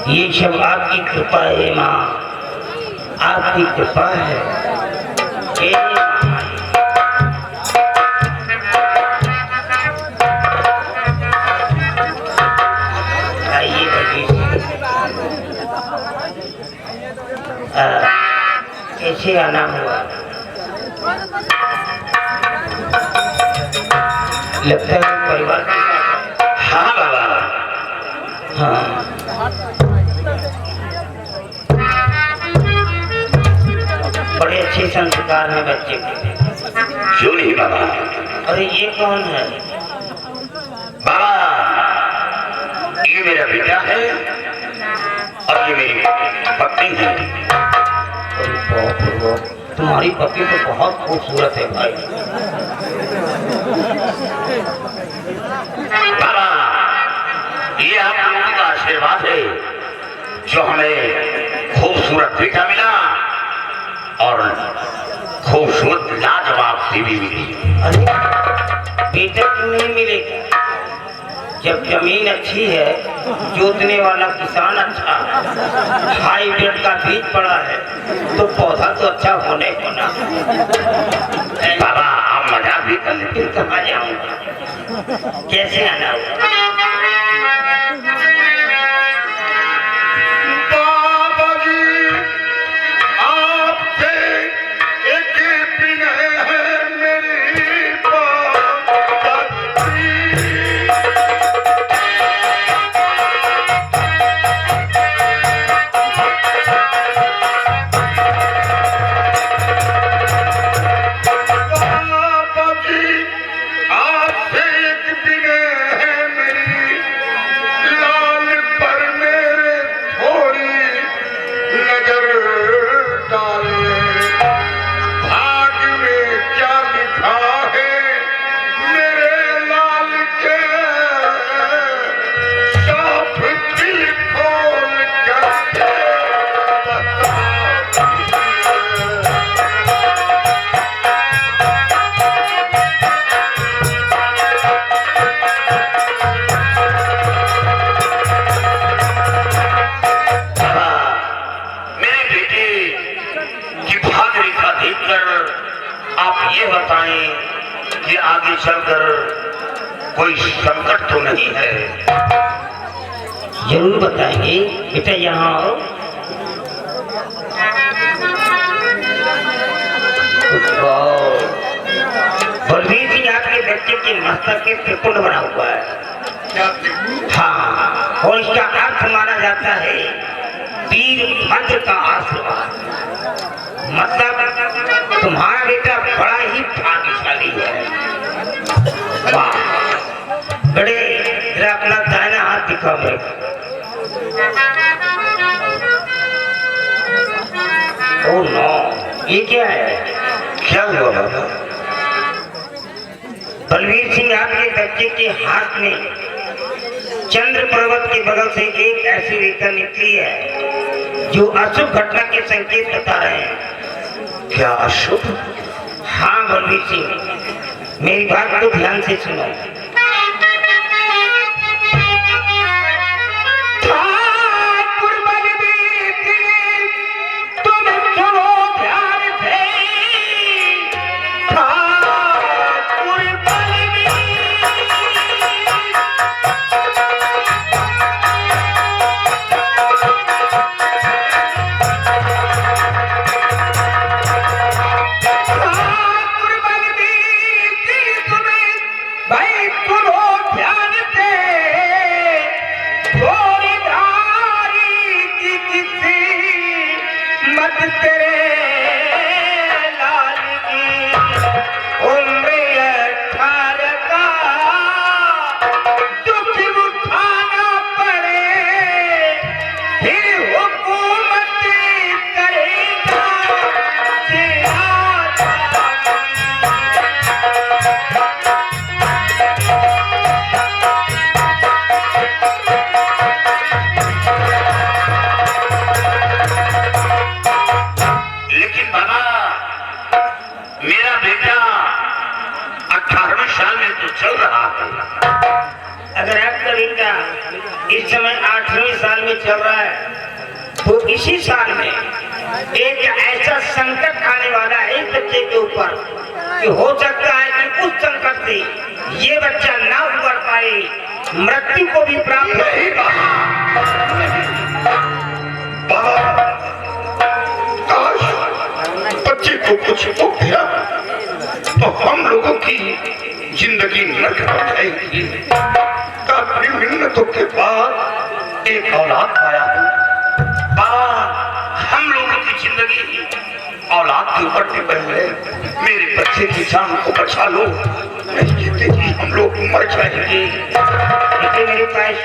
ये सब आपकी कृपा है माँ, आपकी कृपा है। आइए कैसे आना हुआ? लगता है परिवार के साथ। हाँ बाबा, हाँ बड़े अच्छे संस्कार हैं बच्चे के। क्यों नहीं बाबा? अरे ये कौन है? बाबा ये मेरा बेटा है और ये मेरी पत्नी है। तुम्हारी पत्नी तो बहुत खूबसूरत है भाई। बाबा ये आप लोगों का आशीर्वाद है जो हमें खूबसूरत बेटा मिला और खूबसूरत लाजवाब बीवी मिली। अरे बेटा क्यों नहीं मिलेगा? जब जमीन अच्छी है, जोतने वाला किसान अच्छा, हाईब्रिड का बीज पड़ा है, तो पौधा तो अच्छा होने को ना। बाबा आप मजाक भी कर लेते, कहाँ जाऊंगा? कैसे आना होगा? ये बताएं कि आगे चलकर कोई संकट तो नहीं है? जरूर बताएंगे बेटा, यहाँ आओ। बलवीर जी आपके बच्चे के मस्तक के त्रिपुंड बना हुआ है। हाँ, और इसका अर्थ माना जाता है वीर भद्र का आशीर्वाद। मतलब तुम्हारा बेटा बड़ा ही भाग्यशाली है। वाह, बड़े अपना दाहिना हाथ दिखाओ मेरे। ओह नो, ये क्या है? क्या हुआ बाबा? बलवीर सिंह आपके बच्चे के हाथ में चंद्र पर्वत के बगल से एक ऐसी रेखा निकली है जो अशुभ घटना के संकेत बता रहे हैं। क्या अशुभ? हाँ बलवीर सिंह, मेरी बात को ध्यान से सुनो। अगर आपका बेटा इस समय 8वें साल में चल रहा है, तो इसी साल में एक ऐसा संकट आने वाला है इस बच्चे के ऊपर कि हो सकता है कि उस संकट से ये बच्चा ना उबर पाए, मृत्यु को भी प्राप्त नहीं बाबा, काश बच्चे को कुछ हो गया तो हम लोगों की जिंदगी नरक हो जाएगी। काफी मिन्नतों के बाद एक औलाद पाया बाबा, हम लोगों की जिंदगी औलाद के ऊपर डिपेंड है। मेरे बच्चे की जान को बचा लो, नहीं जीते ही हम लोग मर जाएंगे। मेरे पास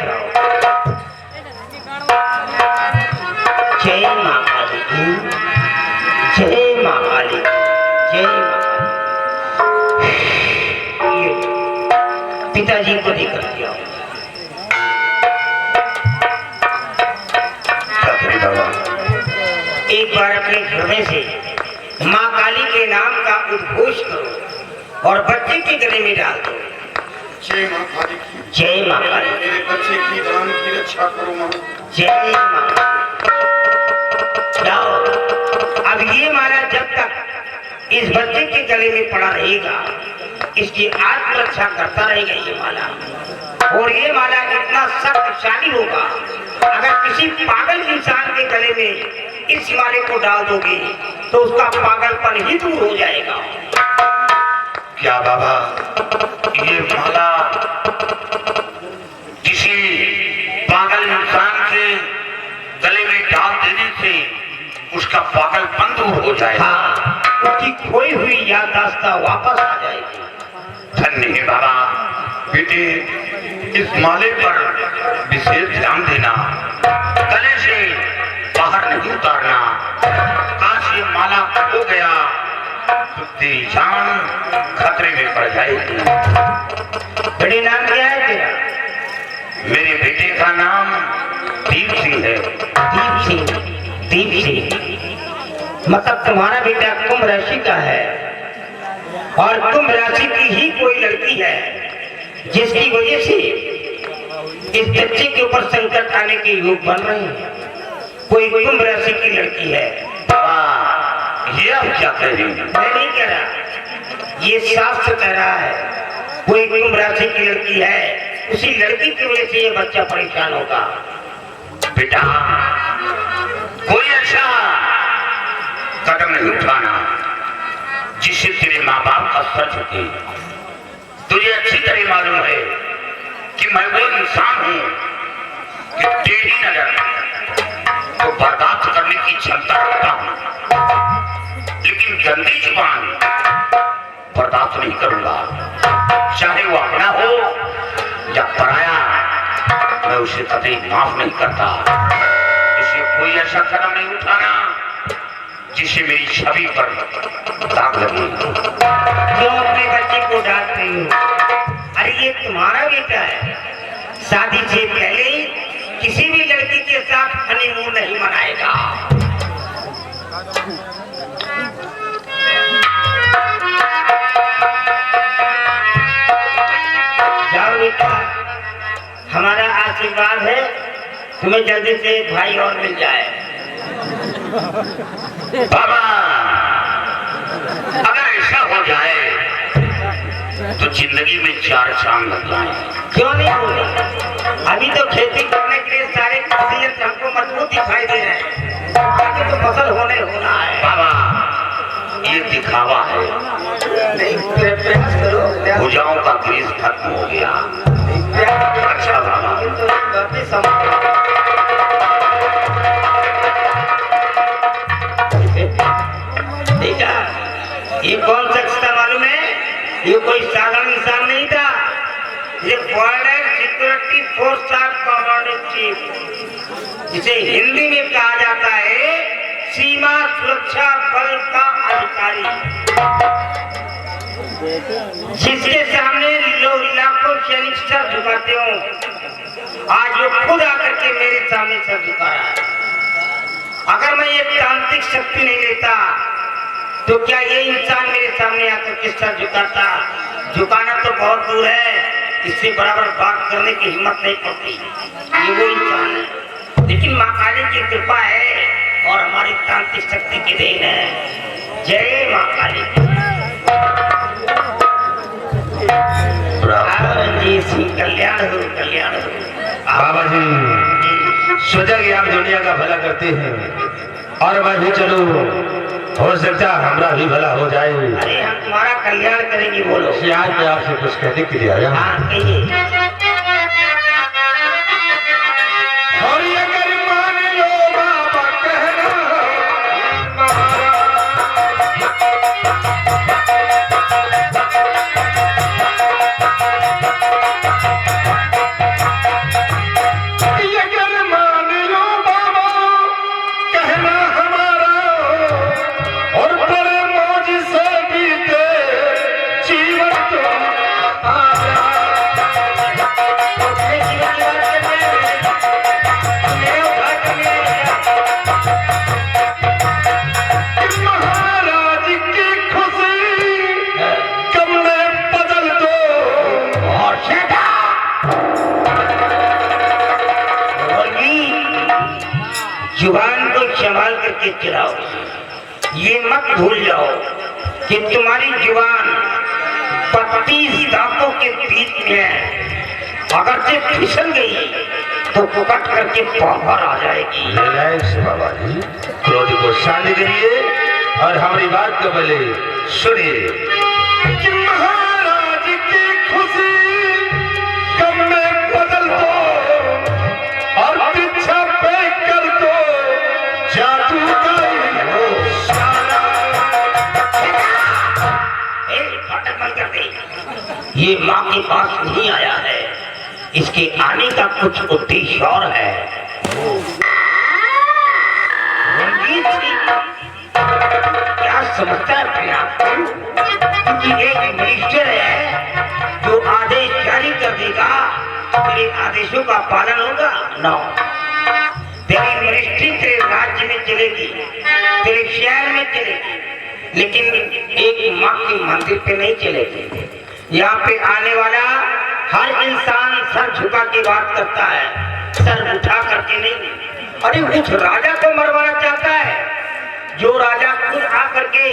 जय मां काली, जय मां काली, जय मां काली। पिताजी को दिक्कत दिया एक बार अपने घर में से मां काली के नाम का उद्घोष करो और बच्चे के गले में डाल दो। जय मां काली की, जय मां काली, मेरे बच्चे की जान की रक्षा करो मां। जय मां। जाओ, अब ये माला जब तक इस बच्चे के गले में पड़ा रहेगा, इसकी आत्मरक्षा करता रहेगा ये माला। और ये माला इतना शक्तिशाली होगा, अगर किसी पागल इंसान के गले में इस माले को डाल दोगे तो उसका पागलपन ही दूर हो जाएगा। क्या बाबा, ये माला किसी पागल इंसान के गले में डाल देने से उसका पागलपन दूर हो जाएगा? हाँ, उसकी खोई हुई याददाश्त वापस आ जाएगी। धन्य है बाबा। बेटे, इस माले पर विशेष ध्यान देना, गले से बाहर नहीं उतारना। काश ये माला हो गया तो तेरी जान खतरे में पड़ जाएगी। बड़े नाम क्या है तेरा? मेरे बेटे का नाम दीप सिंह है। दीप सिंह, दीप सिंह। मतलब तुम्हारा बेटा कुंभ राशि का है और कुंभ राशि की ही कोई लड़की है जिसकी वजह से इस बच्चे के ऊपर संकट आने के योग बन रहे हैं। कोई कुंभ राशि की लड़की है। ये आप क्या कह रही हैं? मैं नहीं कह रहा, ये शास्त्र कह रहा है। कोई कुंभ राशि की लड़की है, उसी लड़की की वजह से ये बच्चा परेशान होगा। बेटा, कोई ऐसा कदम नहीं उठाना जिससे तेरे माँ बाप का सर झुके। तुझे अच्छी तरह मालूम है कि मैं वो इंसान हूँ कि तेरी नजर को बर्दाश्त करने की क्षमता रखता हूँ, लेकिन गंदी जुबान बर्दाश्त नहीं करूंगा। चाहे वो अपना हो या पराया, मैं उसे कभी माफ नहीं करता। इसलिए कोई ऐसा कदम नहीं उठाना जिससे मेरी छवि पर दाग लगे। क्यों अपने बच्चे को डांट रही हो? अरे ये तुम्हारा बेटा है, शादी से पहले ही किसी भी लड़की के साथ हनीमून नहीं मनाएगा। जाओ बेटा, हमारा आशीर्वाद है तुम्हें जल्दी से एक भाई और मिल जाए। बाबा, अगर ऐसा हो जाए तो जिंदगी में 4 चांद लग जाए। क्यों नहीं बोले? अभी तो खेती करने के लिए सारे किसान हमको मजबूत दिखाई दे रहे हैं, आगे तो फसल होना है। बाबा, ये दिखावा है। नहीं, प्रयास करो। भुजाओं का ग्रीस खत्म हो गया। अच्छा बाबा, देखा, ये कौन शख्स था मालूम है? ये कोई साधारण इंसान नहीं था, ये border security force of commander chief, जिसे हिंदी में कहा जाता है सीमा सुरक्षा बल का अधिकारी, जिसके सामने लोग लाखों सैनिक सर झुकाते हो, आज वो खुद आकर के मेरे सामने सर झुका रहा है। अगर मैं ये तांत्रिक शक्ति नहीं लेता तो क्या ये इंसान मेरे सामने आकर के सर झुकाता? झुकाना तो बहुत दूर है, इससे बराबर बात करने की हिम्मत नहीं पड़ती। ये वो इंसान है, लेकिन माँ काली की कृपा है और हमारी तांत्रिक शक्ति की देन है। जय माँ काली। रंजीत सिंह कल्याण हो, कल्याण हो। बाबा जी सोचा कि आप दुनिया का भला करते हैं और मैं भी चलूं, हो सकता हमारा भी भला हो जाए। अरे हम तुम्हारा कल्याण करेंगे, बोलो। आज मैं आपसे कुछ कहने के लिए आया हूं। हाँ कहिए। और अगर मान लो बाबा कहना जुबान को संभाल करके चलाओ। ये मत भूल जाओ कि तुम्हारी जुबान 32 दांतों के बीच में है। अगर से फिसल गई तो पकड़ करके बाहर आ जाएगी। रिलैक्स बाबा जी, क्रोध को शांत करिए और हमारी बात को पहले सुनिए। कि महाराज की खुशी कब में बदल दो और पीछा पे कर दो जादू का हो सारा। फाटक बंद कर दे। ये माँ के पास नहीं आया है, इसके आने का कुछ उद्देश्य और है। रंजीत सिंह क्या समझता है अपने आप को कि एक मिनिस्टर है जो आदेश जारी कर देगा, तेरे आदेशों का पालन होगा? नो, तेरी मिनिस्ट्री तेरे राज्य में चलेगी, तेरे शहर में चलेगी, लेकिन एक माँ के मंदिर पे नहीं चलेगी। यहाँ पे आने वाला हर इंसान सर झुका के बात करता है, सर उठा करके नहीं। अरे उस राजा को मरवाना चाहता है जो राजा खुद आकर के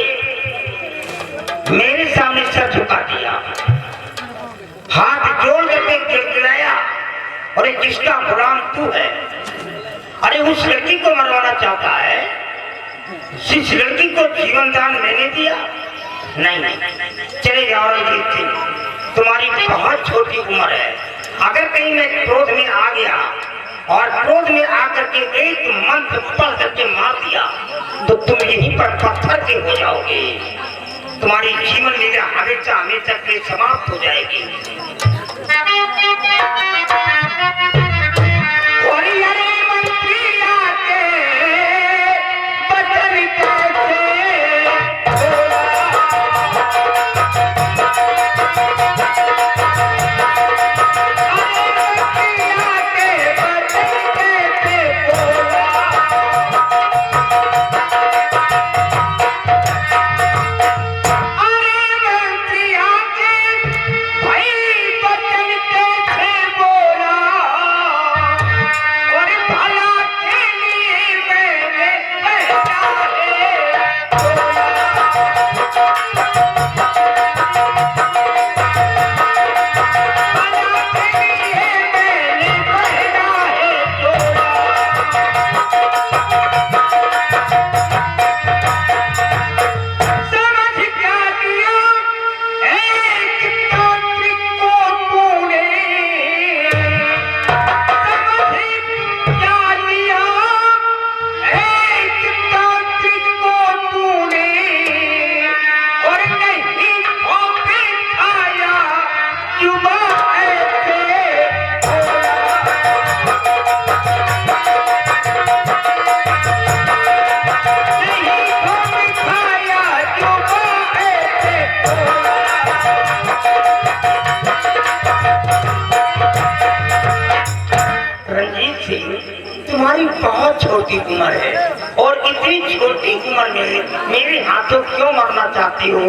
मेरे सामने सर झुका दिया, हाथ जोड़ करके गिड़गिड़ाया, अरे जिसका गुलाम तू है। अरे उस लड़की को मरवाना चाहता है, जिस लड़की को जीवन दान मैंने दिया। नहीं, चले जाओ रंजीत सिंह, तुम्हारी बहुत छोटी उम्र है। अगर कहीं मैं क्रोध में आ गया और क्रोध में आकर के एक मंत्र पढ़ करके मार दिया तो तुम यहीं पर पत्थर के हो जाओगे। तुम्हारी जीवन लीला हमेशा हमेशा के लिए समाप्त हो जाएगी। तुम्हारी बहुत छोटी उम्र है और इतनी छोटी उम्र में मेरे हाथों क्यों मरना चाहती हो?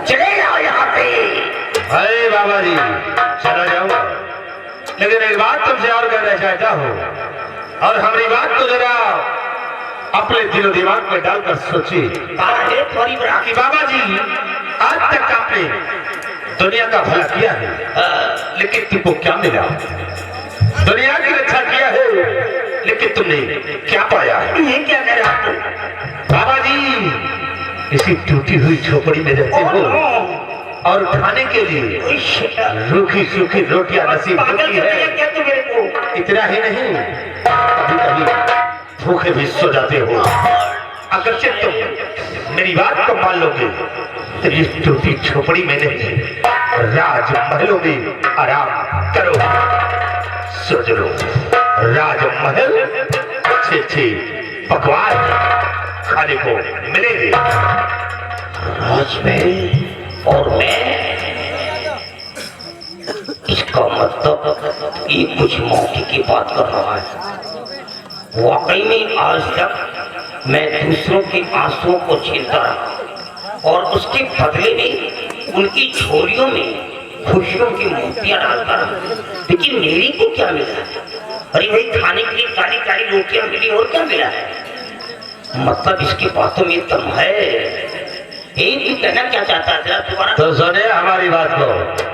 चले जाओ यहाँ पे। अरे बाबा जी चला जाऊंगा, लेकिन एक बात तुमसे और कहना चाहता हूँ, और हमारी बात को जरा अपने दिलो दिमाग में डालकर सोचिए थोड़ी बड़ा कि बाबा जी आज तक आपने दुनिया का भला किया है, लेकिन तुमको क्या मिला? दुनिया की रक्षा किया है, लेकिन तुमने क्या पाया है? ये क्या कह रहा है? बाबा जी इसी टूटी हुई झोपड़ी में रहते हो और खाने के लिए रूखी सूखी रोटियां नसीब होती है। क्या तू मेरे को? इतना ही नहीं, कभी कभी भूखे भी सो जाते हो। अगर तुम मेरी बात को मान लोगे तो इस टूटी झोपड़ी में नहीं, राजमहलों में आराम करो। सोच लो, राजमहल अच्छे अच्छे पकवान खाने को मिलेंगे। राजमहल और मैं, इसका मतलब ये कुछ मौके की बात कर रहा है। वाकई में आज तक मैं दूसरों के आंसुओं को झेलता रहा और उसके बदले में उनकी झोलियों में खुशियों की मोतियां डालता रहा, लेकिन मेरी को क्या मिला? अरे भाई खाने के लिए काली काली रोटियां मिली, और क्या मिला है? मतलब इसकी बातों में दम है। तू कहना क्या चाहता है जरा दोबारा? तो सुने हमारी बात को।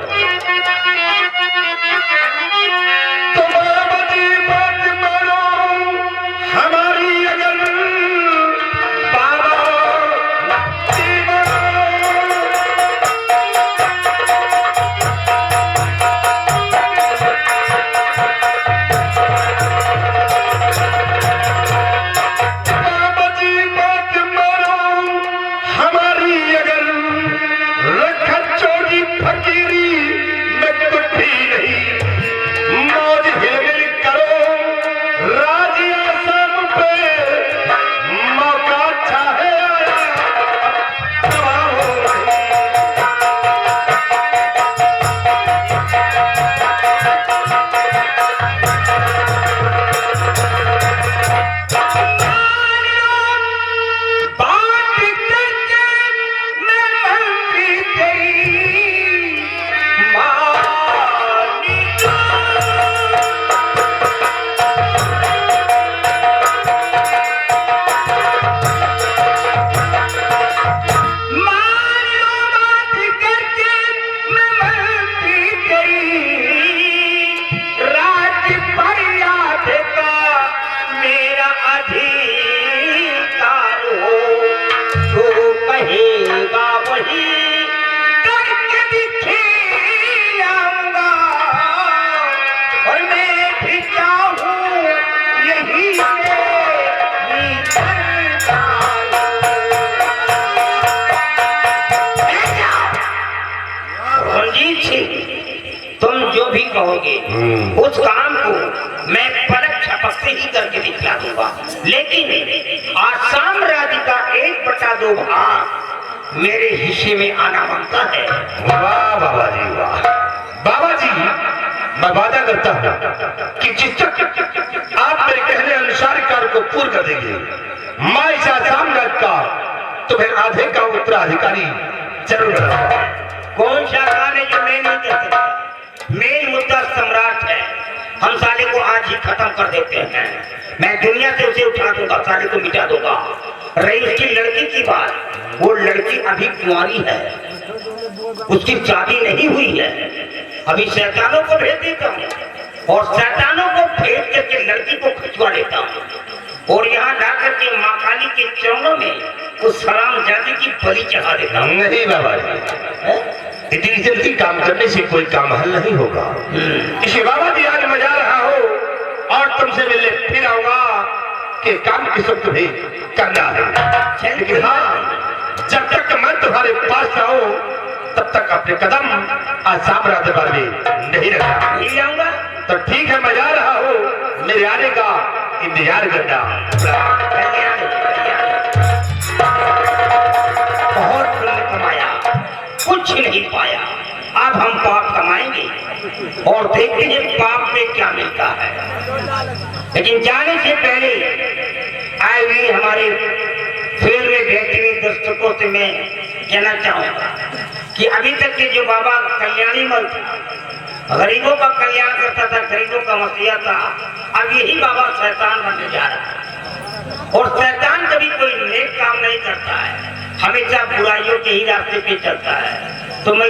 हमारी अगर तुम जो भी कहोगे उस काम को मैं पलक झपकते ही करके दिखला दूंगा, लेकिन आसाम राज्य का 1/2 भाग मेरे हिस्से में आना बनता है। वाह बाबा जी वाह। बाबा जी मैं वादा करता हूँ कि जिस तक आप मेरे कहने अनुसार कार्य को पूर्ण कर देंगे, मैं इस आसाम राज्य का तुम्हें आधे का उत्तराधिकारी जरूर बनाऊंगा। कौन सा काम है जो मैं नहीं कर सकता? मेन मुद्दा सम्राट है, हम साले को आज ही खत्म कर देते हैं। मैं दुनिया से उसे उठा दूंगा, साले को मिटा दूंगा। रही उसकी लड़की की बात, वो लड़की अभी कुंवारी है, उसकी शादी नहीं हुई है। अभी शैतानों को भेज देता हूँ और शैतानों को भेज करके लड़की को खिंचवा लेता हूँ और यहाँ ला करके माँ काली के चरणों में उस हराम जाति की बलि चढ़ा देता हूँ। नहीं बाबा जी, इतनी जल्दी काम करने से कोई काम हल नहीं होगा। इसे बाबा जी आज मैं जा रहा हूँ और तुमसे मिलने फिर आऊंगा कि काम किस वक्त भी करना है। लेकिन हाँ, जब तक मैं तुम्हारे पास आऊं तब तक अपने कदम आसाम राज्य में नहीं रखना। तो ठीक है, मैं जा रहा हूँ, मेरे आने का इंतजार करना। बहुत पुण्य कमाया, कुछ नहीं पाया, अब हम पाप कमाएंगे और देखते हैं पाप में क्या मिलता है। लेकिन जाने से पहले आए हुए हमारे फेवरेट बेहतरीन दर्शकों से मैं कहना चाहूंगा कि अभी तक के जो बाबा कल्याणी मल था, गरीबों का कल्याण करता था, गरीबों का मसीहा था, अब यही बाबा शैतान बनने जा रहा है। और शैतान कभी कोई नेक काम नहीं करता है, हमेशा बुराइयों के ही रास्ते पे चलता है। तो मैं